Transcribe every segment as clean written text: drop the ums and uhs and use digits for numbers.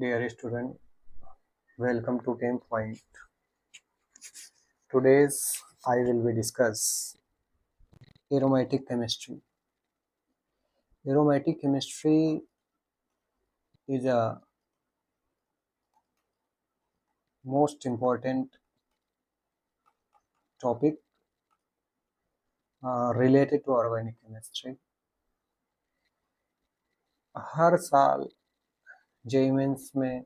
Dear student, welcome to 10 point. Today's I will be discuss aromatic chemistry. Aromatic chemistry is a most important topic related to organic chemistry. हर साल JEE mains में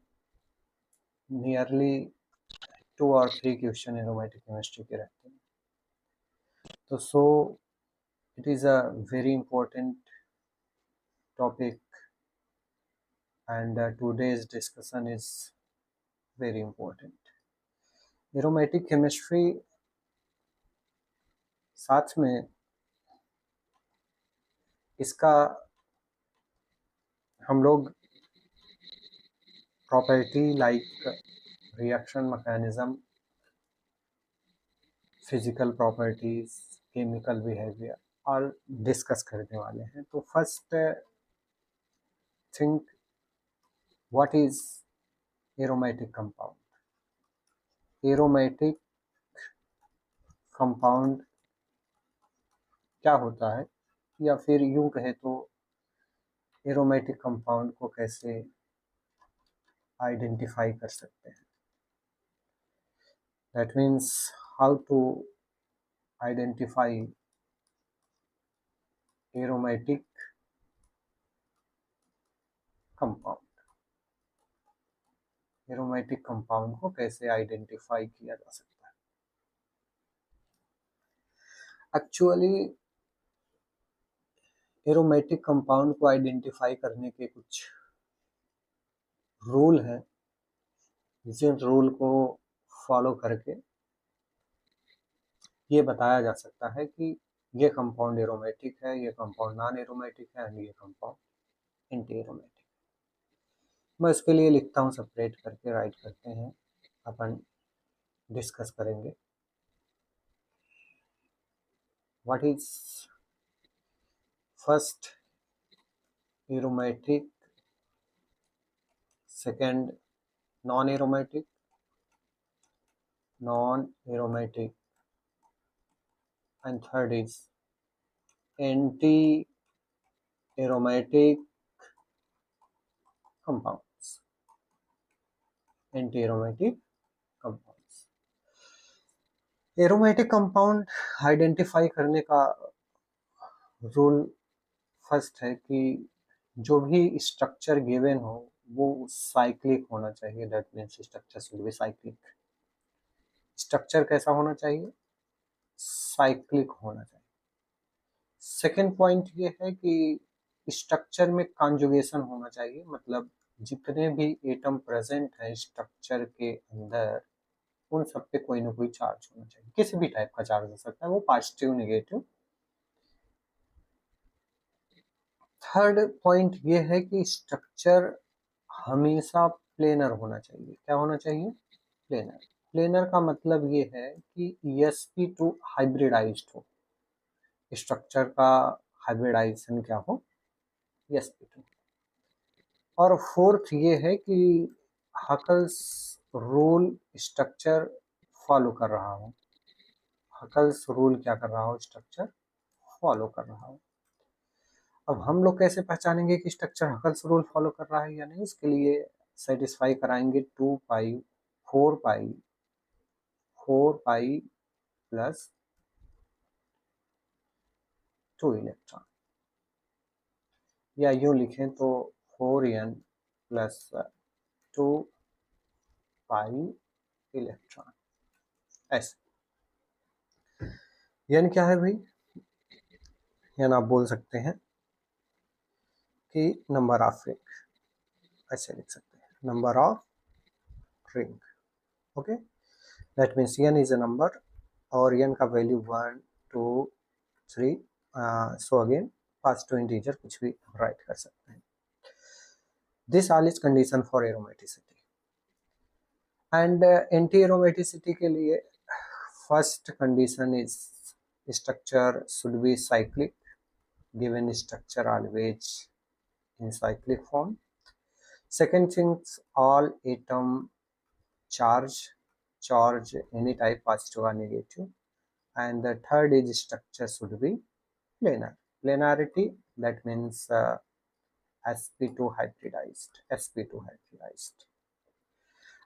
nearly 2 और 3 question aromatic chemistry के रहते हैं. तो it is a very important topic and today's discussion is very important. Aromatic chemistry साथ में इसका हम लोग property like reaction mechanism, physical properties, chemical behaviour और डिस्कस करने वाले हैं. तो first think what is aromatic compound. Aromatic compound क्या होता है, या फिर यूं कहे तो एरोमेटिक कंपाउंड को कैसे आइडेंटिफाई कर सकते हैं. That means how to identify aromatic compound. Aromatic compound को कैसे आइडेंटिफाई किया जा सकता है. एक्चुअली एरोमेटिक कंपाउंड को आइडेंटिफाई करने के कुछ रूल हैं, जिन रूल को फॉलो करके ये बताया जा सकता है कि ये कंपाउंड एरोमेटिक है, ये कंपाउंड नॉन एरोमेटिक है एंड ये कंपाउंड एंटी एरोमेटिक. मैं इसके लिए लिखता हूँ, सेपरेट करके राइट करते हैं, अपन डिस्कस करेंगे. What is first aromatic, second non aromatic, and third is anti aromatic compounds. Anti aromatic compounds. Aromatic compound identify करने का रूल फर्स्ट है कि जो भी स्ट्रक्चर गिवन हो वो साइक्लिक होना चाहिए. That means structure should be cyclic. Structure कैसा होना चाहिए? साइक्लिक होना चाहिए. सेकेंड पॉइंट ये है कि स्ट्रक्चर में कॉन्जुगेशन होना चाहिए. मतलब जितने भी एटम प्रेजेंट है स्ट्रक्चर के अंदर उन सब पे कोई ना कोई चार्ज होना चाहिए. किसी भी टाइप का चार्ज हो सकता है, वो पॉजिटिव नेगेटिव. थर्ड पॉइंट ये है कि स्ट्रक्चर हमेशा प्लेनर होना चाहिए. क्या होना चाहिए? प्लेनर. प्लेनर का मतलब ये है कि sp2 हाइब्रिडाइज्ड हो. स्ट्रक्चर का हाइब्रिडाइजेशन क्या हो? sp2. और फोर्थ ये है कि हकल्स रूल स्ट्रक्चर फॉलो कर रहा हो. हकल्स रूल क्या कर रहा हो? स्ट्रक्चर फॉलो कर रहा हो. अब हम लोग कैसे पहचानेंगे कि स्ट्रक्चर हकल्स रूल फॉलो कर रहा है या नहीं? इसके लिए सेटिस्फाई कराएंगे 2 पाई 4 पाई प्लस 2 इलेक्ट्रॉन, या यूं लिखें तो 4n प्लस 2 पाई इलेक्ट्रॉन. ऐसे यानी क्या है भाई? यानी आप बोल सकते हैं कि नंबर ऑफ रिंग. ऐसे लिख सकते हैं, number of ring. Okay, that means n is a number और n का value 1 2 3. So again past to integer कुछ भी राइट कर सकते हैं. This all is condition for aromaticity. And anti aromaticity के लिए first condition is structure should be cyclic. Given structure always in cyclic form. Second things, all atom charge any type, positive or negative. And the third is structure should be planar. Planarity, that means sp2 hybridized.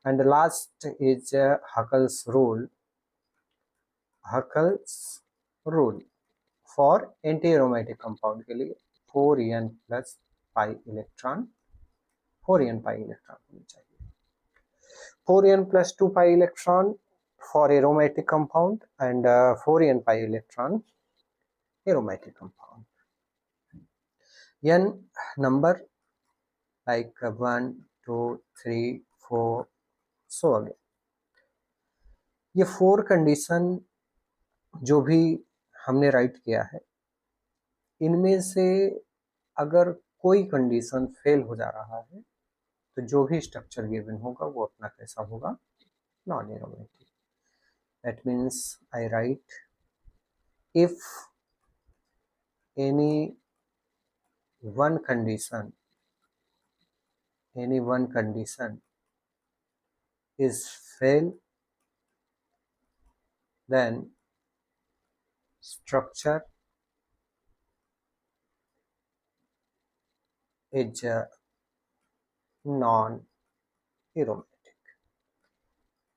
And the last is Huckel's rule for anti-aromatic compound के लिए 4n plus pi electron 4n pi electron होनी चाहिए. 4n plus 2 pi electron for aromatic compound and 4n pi electron aromatic compound. n number like 1 2 3 4 so again. ये 4 condition जो भी हमने right किया है, इनमें से अगर कोई कंडीशन फेल हो जा रहा है तो जो भी स्ट्रक्चर गिवन होगा वो अपना कैसा होगा, non aromatic. That means I right if any one condition is fail, then structure is non aromatic.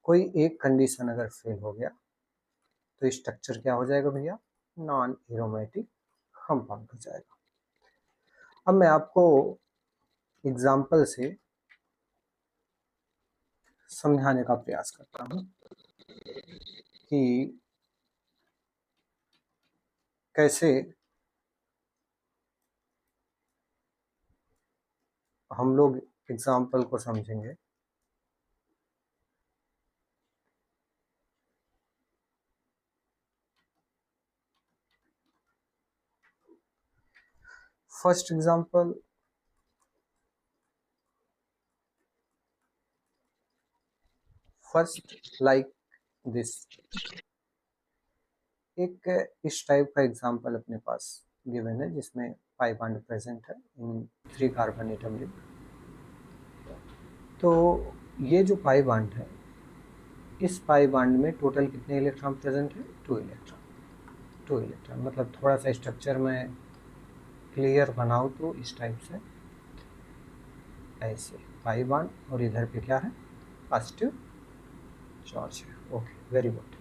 कोई एक कंडीशन अगर फेल हो गया तो स्ट्रक्चर क्या हो जाएगा भैया, नॉन एरोमेटिक कंपाउंड हो जाएगा. अब मैं आपको एग्जाम्पल से समझाने का प्रयास करता हूं कि कैसे हम लोग एग्जाम्पल को समझेंगे. First example, first like this. एक इस टाइप का एग्जाम्पल अपने पास गिवन है जिसमें पाई बॉन्ड प्रेजेंट है इन 3 कार्बन एटम में. तो ये जो पाई बॉन्ड है, इस पाई बॉन्ड में टोटल कितने इलेक्ट्रॉन प्रेजेंट है, 2 इलेक्ट्रॉन. मतलब थोड़ा सा स्ट्रक्चर में क्लियर बनाओ तो इस टाइप से ऐसे पाई बॉन्ड और इधर पे क्या है, पॉजिटिव चार्ज है. Okay, very good.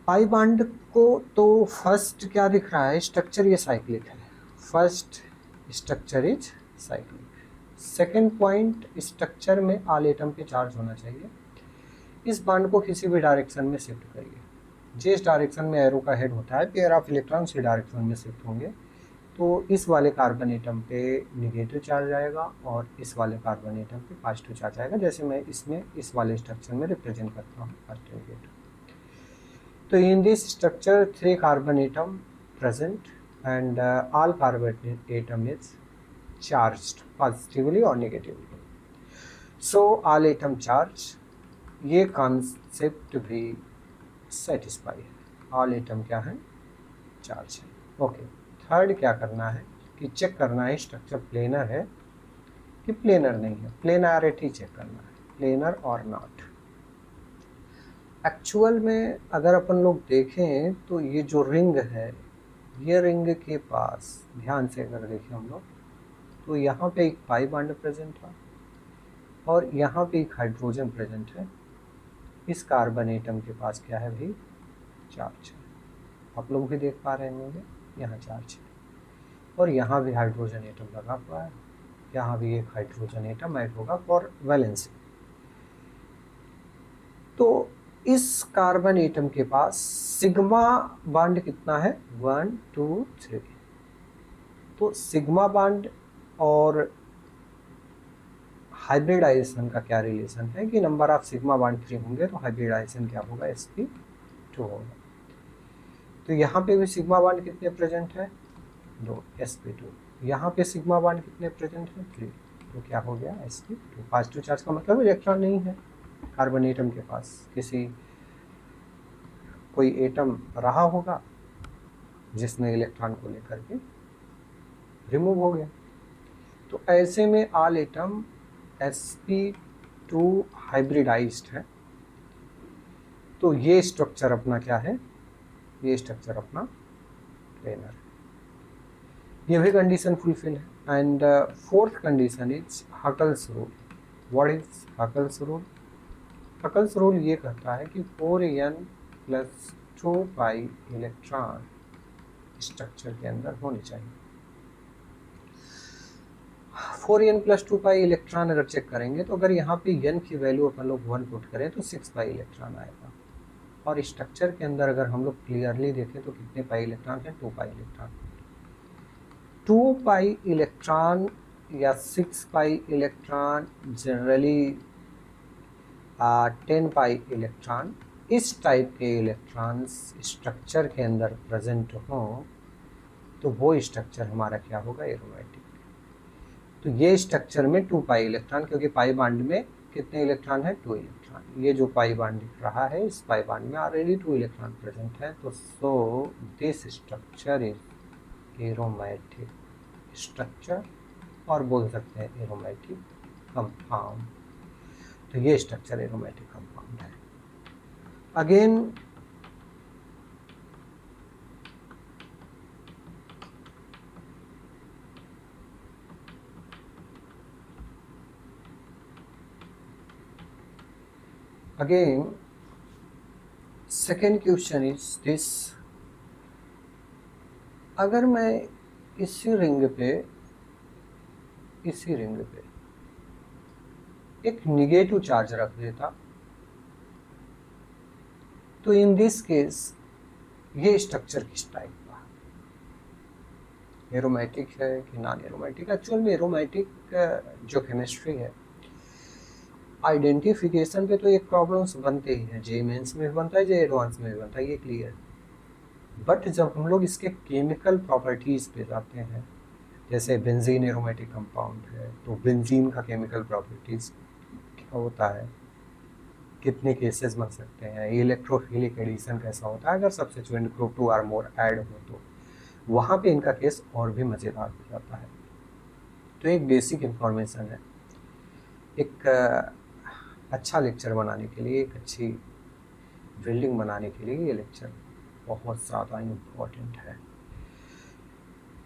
Pi bond को तो फर्स्ट क्या दिख रहा है, स्ट्रक्चर ये साइक्लिक है. First structure is cyclic. Second point, structure में ऑल एटम पे चार्ज होना चाहिए. इस बॉन्ड को किसी भी डायरेक्शन में शिफ्ट करिए. जिस डायरेक्शन में एरो का हेड होता है, पेयर ऑफ इलेक्ट्रॉन उसी डायरेक्शन में शिफ्ट होंगे. तो इस वाले कार्बन एटम पे निगेटिव चार्ज आएगा और इस वाले कार्बन एटम पे पॉजिटिव चार्ज आएगा. जैसे मैं इसमें इस वाले स्ट्रक्चर में रिप्रेजेंट करता हूँ फर्स्ट निगेटिव. तो in this structure 3 carbon atom present and all carbon atom is charged positively or negatively. So all atom charge, ये कॉन्सेप्ट भी सेटिस्फाई है. ऑल एटम क्या है, चार्ज है. ओके. थर्ड क्या करना है कि चेक करना है स्ट्रक्चर प्लेनर है कि प्लेनर नहीं है. प्लेनारिटी चेक करना है, प्लेनर और नॉट. एक्चुअल में अगर अपन लोग देखें तो ये जो रिंग है, ये रिंग के पास ध्यान से अगर देखें हम लोग तो यहाँ पे एक पाई बॉन्ड प्रेजेंट है और यहाँ पे एक हाइड्रोजन प्रेजेंट है. इस कार्बन एटम के पास क्या है भाई, चार्ज है. आप लोग भी देख पा रहे होंगे यहाँ चार्ज है और यहाँ भी हाइड्रोजन एटम लगा हुआ है. यहाँ भी एक हाइड्रोजन एटम ऐड होगा फॉर वैलेंसी. तो इस कार्बन एटम के पास सिग्मा बॉन्ड कितना है, 1 2 3. तो सिग्मा बॉन्ड और हाइब्रिडाइजेशन का क्या रिलेशन है कि नंबर ऑफ सिग्मा बॉन्ड 3 होंगे तो हाइब्रिडाइजेशन क्या होगा, sp2 होगा. तो यहाँ पे भी सिग्मा बॉन्ड कितने प्रेजेंट है, 2, sp2. यहाँ पे सिग्मा बॉन्ड कितने प्रेजेंट है, 3. तो क्या हो गया, sp2. पॉजिटिव चार्ज का मतलब इलेक्ट्रॉन नहीं है कार्बन एटम के पास. किसी कोई एटम रहा होगा जिसने इलेक्ट्रॉन को लेकर के रिमूव हो गया. तो ऐसे में ऑल एटम sp2 हाइब्रिडाइज्ड है। तो ये स्ट्रक्चर अपना क्या है, ये स्ट्रक्चर अपना प्लेनर है। ये भी कंडीशन फुलफिल है। And fourth condition is Huckel's rule. What is Huckel's rule? Huckel's rule ये कहता है कि 4n plus 2 pi electron structure के अंदर होने चाहिए। 4n प्लस 2 पाई इलेक्ट्रॉन अगर चेक करेंगे तो अगर यहाँ पे n की वैल्यू अपन लोग 1 पुट करें तो 6 पाई इलेक्ट्रॉन आएगा। और स्ट्रक्चर के अंदर अगर हम लोग क्लियरली देखें तो कितने पाई इलेक्ट्रॉन है? 2 पाई इलेक्ट्रॉन। 2 पाई इलेक्ट्रॉन या 6 pi electron, generally 10 pi electron, इस टाइप के इलेक्ट्रॉन्स स्ट्रक्चर के अंदर प्रेजेंट हों तो वो स्ट्रक्चर हमारा क्या होगा? एरोमेटिक। तो ये स्ट्रक्चर में 2 पाई इलेक्ट्रॉन, क्योंकि पाई बांड में कितने इलेक्ट्रॉन है? 2 इलेक्ट्रॉन। ये जो पाई बांड दिख रहा है, इस पाई बांड में ऑलरेडी 2 इलेक्ट्रॉन प्रेजेंट है। तो so this structure is aromatic structure, और बोल सकते हैं एरोमेटिक कंपाउंड। तो ये स्ट्रक्चर एरोमेटिक कंपाउंड है। Again second question is this. अगर मैं इसी रिंग पे एक निगेटिव चार्ज रख देता तो इन दिस केस ये स्ट्रक्चर किस टाइप का? एरोमेटिक है कि नॉन एरोमेटिक? एक्चुअल में एरोमेटिक जो केमिस्ट्री है, आइडेंटिफिकेशन पे तो एक प्रॉब्लम्स बनते ही हैं। जे मेंस में भी बनता है, जे एडवांस में भी बनता है, ये क्लियर। बट जब हम लोग इसके केमिकल प्रॉपर्टीज पे जाते हैं, जैसे बेंजीन एरोमेटिक कंपाउंड है, तो बेंजीन का केमिकल प्रॉपर्टीज क्या होता है, कितने केसेस बन सकते हैं, इलेक्ट्रोफिलिक एडिशन कैसा होता है अगर सब्स्टिट्यूएंट ग्रुप 2 और मोर ऐड हो, तो वहाँ पे इनका केस और भी मज़ेदार हो जाता है। तो एक बेसिक इंफॉर्मेशन है। एक अच्छा लेक्चर बनाने के लिए, एक अच्छी बिल्डिंग बनाने के लिए ये लेक्चर बहुत ज़्यादा इम्पोर्टेंट है।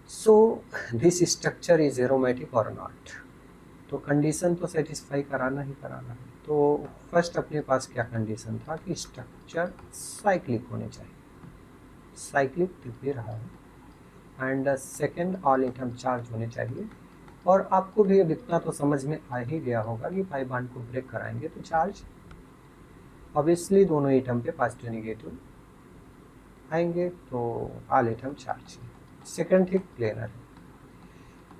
So this structure is aromatic और नॉट, तो कंडीशन तो सेटिस्फाई कराना ही कराना है। तो फर्स्ट अपने पास क्या कंडीशन था कि स्ट्रक्चर साइक्लिक होने चाहिए, साइक्लिक दिख भी रहा है। And second, all atom charge होने चाहिए। और आपको भी अब इतना तो समझ में आ ही गया होगा कि पाई बांड को ब्रेक कराएंगे तो चार्ज ऑब्वियसली दोनों एटम पे पॉजिटिव नेगेटिव आएंगे, तो ऑल एटम चार्ज है। सेकेंड थिंग प्लेनर है।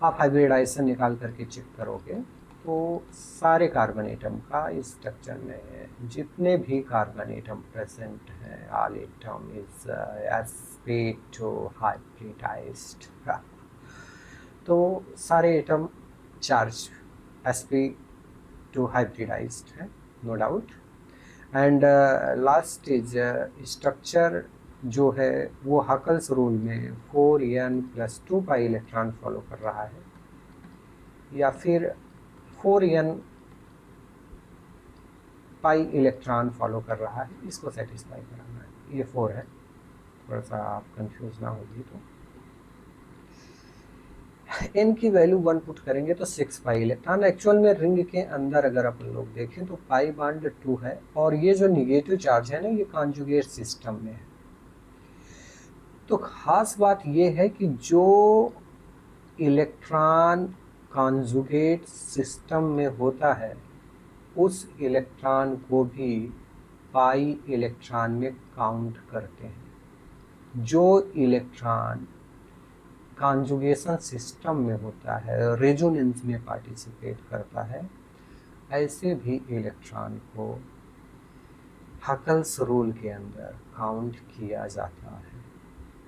आप हाइब्रिडाइजेशन निकाल करके चेक करोगे तो सारे कार्बन एटम का इस स्ट्रक्चर में जितने भी कार्बन एटम प्रेजेंट हैं, all atom is sp2 hybridized. तो सारे एटम चार्ज sp2 हाइब्रिडाइज्ड है, no doubt. And last is structure जो है वो हकल्स रूल में 4n plus 2 pi electron follow कर रहा है, या फिर 4n पाई इलेक्ट्रॉन फॉलो कर रहा है, इसको सेटिस्फाई कराना है। ये 4 है, थोड़ा सा आप कंफ्यूज ना होगी तो n की वैल्यू 1 पुट करेंगे तो 6 पाई इलेक्ट्रॉन। एक्चुअल में रिंग के अंदर अगर अपन लोग देखें तो पाई बांड 2 है, और ये जो निगेटिव चार्ज है ना, ये कॉन्जुगेट सिस्टम में है। तो खास बात ये है कि जो इलेक्ट्रॉन कॉन्जुगेट सिस्टम में होता है उस इलेक्ट्रॉन को भी पाई इलेक्ट्रॉन में काउंट करते हैं। जो इलेक्ट्रॉन कॉन्जुगेशन सिस्टम में होता है, रेजोनेंस में पार्टिसिपेट करता है, ऐसे भी इलेक्ट्रॉन को हकल्स रूल के अंदर काउंट किया जाता है।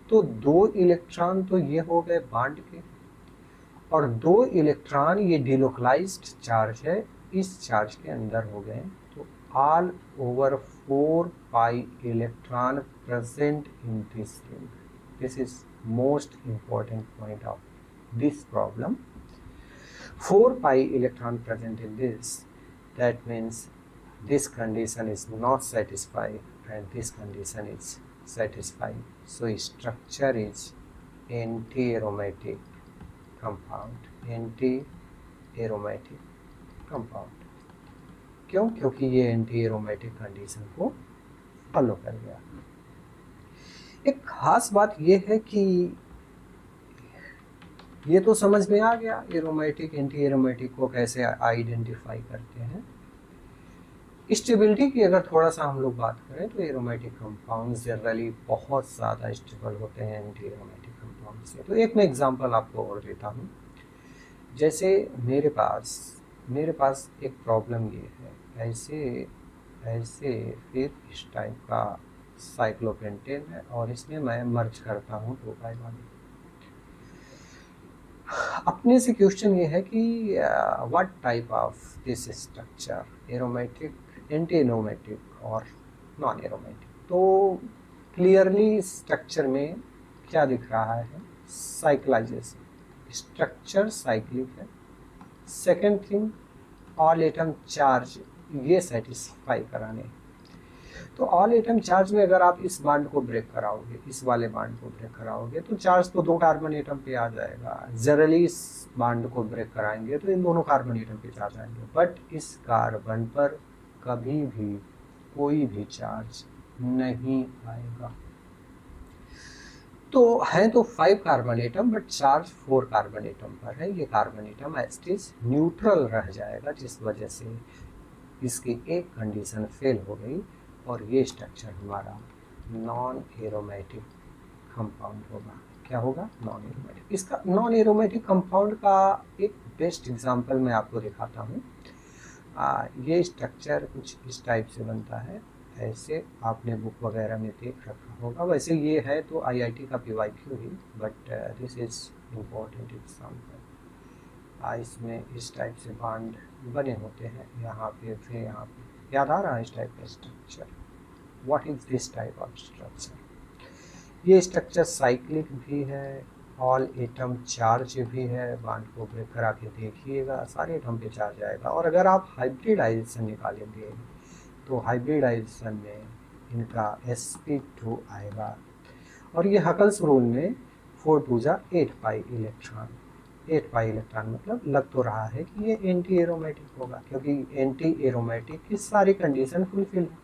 तो 2 इलेक्ट्रॉन तो ये हो गए बांड के, और 2 इलेक्ट्रॉन ये डिलोकलाइज्ड चार्ज है, इस चार्ज के अंदर हो गए। तो all over 4 pi electron present in this ring. This is most important point of this problem. 4 pi electron present in this, that means this condition is not satisfied and this condition is satisfied. So structure is anti-aromatic compound, anti-aromatic compound. क्यों? क्योंकि ये anti aromatic condition को follow कर गया। एक खास बात ये है कि ये तो समझ में आ गया एरोमेटिक एंटी एरोमेटिक को कैसे आइडेंटिफाई करते हैं। स्टेबिलिटी की अगर थोड़ा सा हम लोग बात करें तो एरोमेटिक कंपाउंड जनरली बहुत ज़्यादा स्टेबल होते हैं एंटी एरोमेटिक कंपाउंड से। तो एक मैं एग्जांपल आपको और देता हूँ। जैसे मेरे पास एक प्रॉब्लम ये है, ऐसे फिर इस टाइप का साइक्लोपेंटेन है और इसमें मैं मर्ज करता हूँ 2 पाई वाली। अपने से क्वेश्चन ये है कि what type of this structure, aromatic, anti aromatic और नॉन एरोमेटिक। तो क्लियरली स्ट्रक्चर में क्या दिख रहा है, साइक्लाइजेशन, स्ट्रक्चर साइक्लिक है। Second thing, all atom charge ये सेटिस्फाई कराने। तो ऑल एटम चार्ज में अगर आप इस बांड को ब्रेक कराओगे, इस वाले बांड को ब्रेक कराओगे तो चार्ज तो 2 कार्बन एटम पे आ जाएगा। जनरली इस बांड को ब्रेक कराएंगे तो इन दोनों कार्बन एटम पे चार्ज आएंगे, बट इस कार्बन पर कभी भी कोई भी चार्ज नहीं आएगा। तो है तो 5 carbon atom but charge 4 carbon atom पर है। ये कार्बन एटम एस्टिस न्यूट्रल रह जाएगा, जिस वजह से इसकी एक कंडीशन फेल हो गई और ये स्ट्रक्चर हमारा नॉन एरोमेटिक कंपाउंड होगा। क्या होगा? Non aromatic. इसका नॉन एरोमेटिक कंपाउंड का एक बेस्ट एग्जांपल मैं आपको दिखाता हूँ। ये स्ट्रक्चर कुछ इस टाइप से बनता है, ऐसे आपने बुक वगैरह में देख रखा होगा। वैसे ये है तो आईआईटी का PYQ he, but this is important example. इसमें इस टाइप से बांड बने होते हैं, यहाँ पे फिर यहाँ पे। याद आ रहा है इस टाइप का structure? What is this type of structure? ये स्ट्रक्चर साइक्लिक भी है, ऑल एटम चार्ज भी है। बांड को ब्रेक करा के देखिएगा, सारे एटम पे चार्ज आएगा। और अगर आप हाइब्रिडाइजेशन निकालेंगे तो हाइब्रिडाइजेशन में इनका sp2 आएगा। और ये हकल्स रूल में 4 2 जा 8 पाई इलेक्ट्रॉन, 8 पाई इलेक्ट्रॉन मतलब लग तो रहा है कि ये एंटी एरोमेटिक होगा, क्योंकि एंटी एरोमेटिक की सारी कंडीशन फुलफिल है।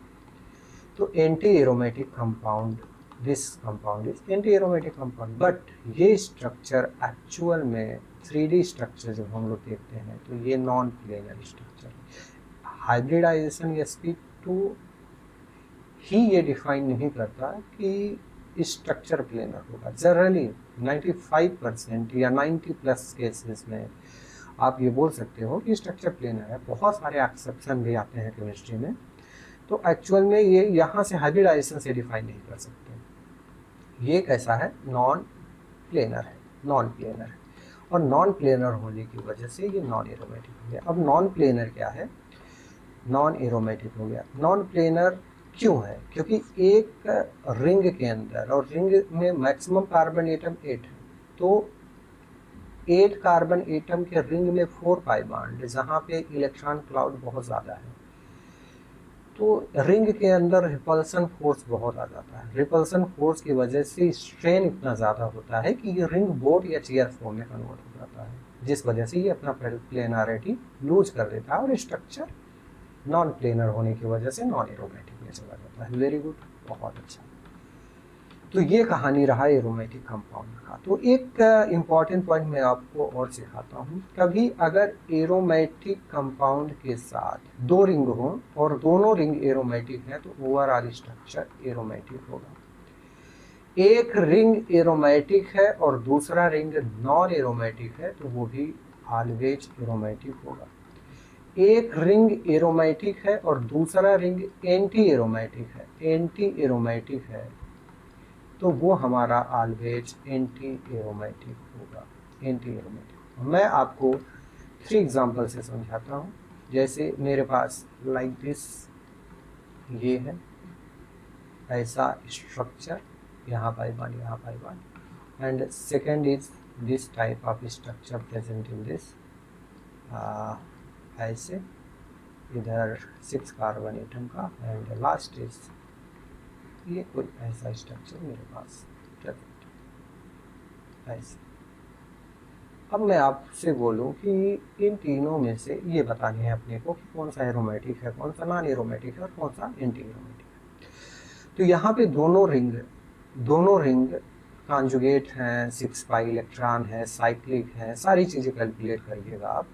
तो anti aromatic compound, this compound is anti aromatic compound. But ये स्ट्रक्चर एक्चुअल में 3D स्ट्रक्चर जब हम लोग देखते हैं तो ये non planar structure. Hybridization sp2 ही ये डिफाइन नहीं करता कि स्ट्रक्चर प्लेनर होगा। जनरली 95% या 90+ केसेस में आप ये बोल सकते हो कि स्ट्रक्चर प्लेनर है। बहुत सारे एक्सेप्शन भी आते हैं केमिस्ट्री में, तो एक्चुअल में ये यहाँ से हाइब्रिडाइजेशन से डिफाइन नहीं कर सकते। ये कैसा है? नॉन प्लेनर है, नॉन प्लेनर है। और नॉन प्लेनर होने की वजह से ये नॉन एरोमेटिक हो गया। अब नॉन प्लेनर क्या है? नॉन एरोमेटिक हो गया। नॉन प्लेनर क्यों है? क्योंकि एक रिंग के अंदर, और रिंग में मैक्सिमम कार्बन एटम 8 है, तो 8 कार्बन एटम के रिंग में 4 पाई बांड, जहाँ पे इलेक्ट्रॉन क्लाउड बहुत ज़्यादा है, तो रिंग के अंदर रिपल्सन फोर्स बहुत आ जाता है। रिपल्सन फोर्स की वजह से स्ट्रेन इतना ज़्यादा होता है कि ये रिंग बोट या चेयर फॉर्म में कन्वर्ट हो जाता है, जिस वजह से ये अपना प्लेनारिटी लूज कर देता है और स्ट्रक्चर नॉन प्लेनर होने की वजह से नॉन एरोमेटिक में चला जाता है। वेरी गुड, बहुत अच्छा। तो ये कहानी रहा एरोमेटिक कंपाउंड का। तो एक इम्पॉर्टेंट पॉइंट मैं आपको और सिखाता हूँ। कभी अगर एरोमेटिक कंपाउंड के साथ 2 रिंग हो और दोनों रिंग एरोमेटिक है तो ओवरऑल स्ट्रक्चर एरोमेटिक होगा। एक रिंग एरोमेटिक है और दूसरा रिंग नॉन एरोमेटिक है तो वो भी ऑलवेज एरोमेटिक होगा। एक रिंग एरोमेटिक है और दूसरा रिंग एंटी एरोमेटिक है, एंटी एरोमेटिक है, तो वो हमारा ऑलवेज एंटी एरोमेटिक होगा, एंटी एरोमेटिक। मैं आपको 3 एग्जांपल से समझाता हूँ। जैसे मेरे पास लाइक दिस, ये है ऐसा स्ट्रक्चर, यहाँ पाई बांड, यहाँ पाई bond, and second is this type of structure present in this, ऐसे, इधर 6 कार्बन एटम का, एंड लास्ट इज ये कोई ऐसा स्ट्रक्चर मेरे पास ऐसे। अब मैं आपसे बोलूं कि इन तीनों में से ये बताने हैं अपने को कि कौन सा एरोमेटिक है, कौन सा नॉन एरोमेटिक है और कौन सा एंटी एरोमेटिक है। तो यहाँ पे दोनों रिंग कॉन्जुगेट हैं, 6 पाई इलेक्ट्रॉन है, साइक्लिक है, सारी चीज़ें कैलकुलेट करिएगा आप।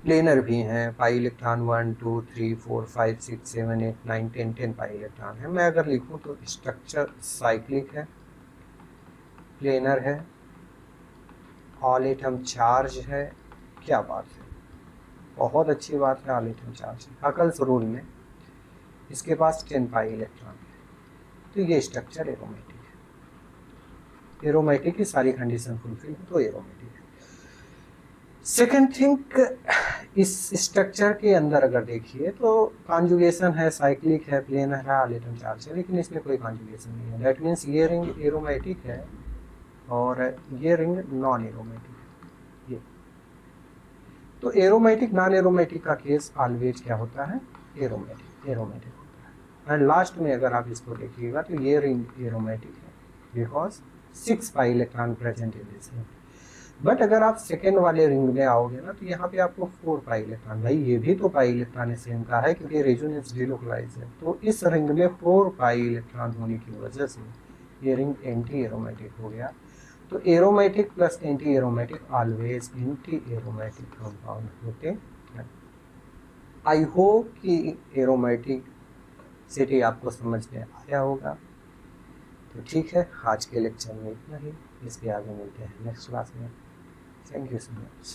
प्लेनर भी हैं, पाई इलेक्ट्रॉन 1 2 3 4 5 6 7 8 9 10 पाई इलेक्ट्रॉन है। मैं अगर लिखूं तो स्ट्रक्चर साइक्लिक है, प्लेनर है, ऑल एटम चार्ज है। क्या बात है, बहुत अच्छी बात है, ऑल एटम चार्ज है। हकल्स रूल में इसके पास 10 पाई इलेक्ट्रॉन है, तो ये स्ट्रक्चर एरोमेटिक है। एरोमेटिक की सारी कंडीशन फुलफिल है तो एरोमेटिक है। सेकेंड थिंग, इस स्ट्रक्चर के अंदर अगर देखिए तो कॉन्जुगेशन है, साइक्लिक है, प्लेनर है, ऑल एटम चार्ज है, लेकिन इसमें कोई कॉन्जुगेशन नहीं है। दैट मीन्स ये रिंग एरोमेटिक है और ये रिंग नॉन एरोमेटिक है। ये तो एरोमेटिक नॉन एरोमेटिक का केस ऑलवेज क्या होता है, एरोमेटिक होता है। एंड लास्ट में अगर आप इसको देखिएगा तो ये रिंग एरोमेटिक है because 6 pi electron present in this ring. But अगर आप सेकेंड वाले रिंग में आओगे ना तो यहाँ पे आपको 4 पाई इलेक्ट्रॉन, भाई ये भी तो पाई इलेक्ट्रॉन सेम का है क्योंकि रेजोनेंस डिलोकलाइज है, तो इस रिंग में 4 पाई इलेक्ट्रॉन होने की वजह से ये रिंग एंटी एरोमेटिक हो गया। तो aromatic plus anti aromatic always anti aromatic compound होते हैं। आई होप कि एरोमेटिक सिटी आपको समझ में आया होगा। तो ठीक है, आज के लेक्चर में इतना ही, इसके आगे मिलते हैं नेक्स्ट क्लास में। Thank you so much.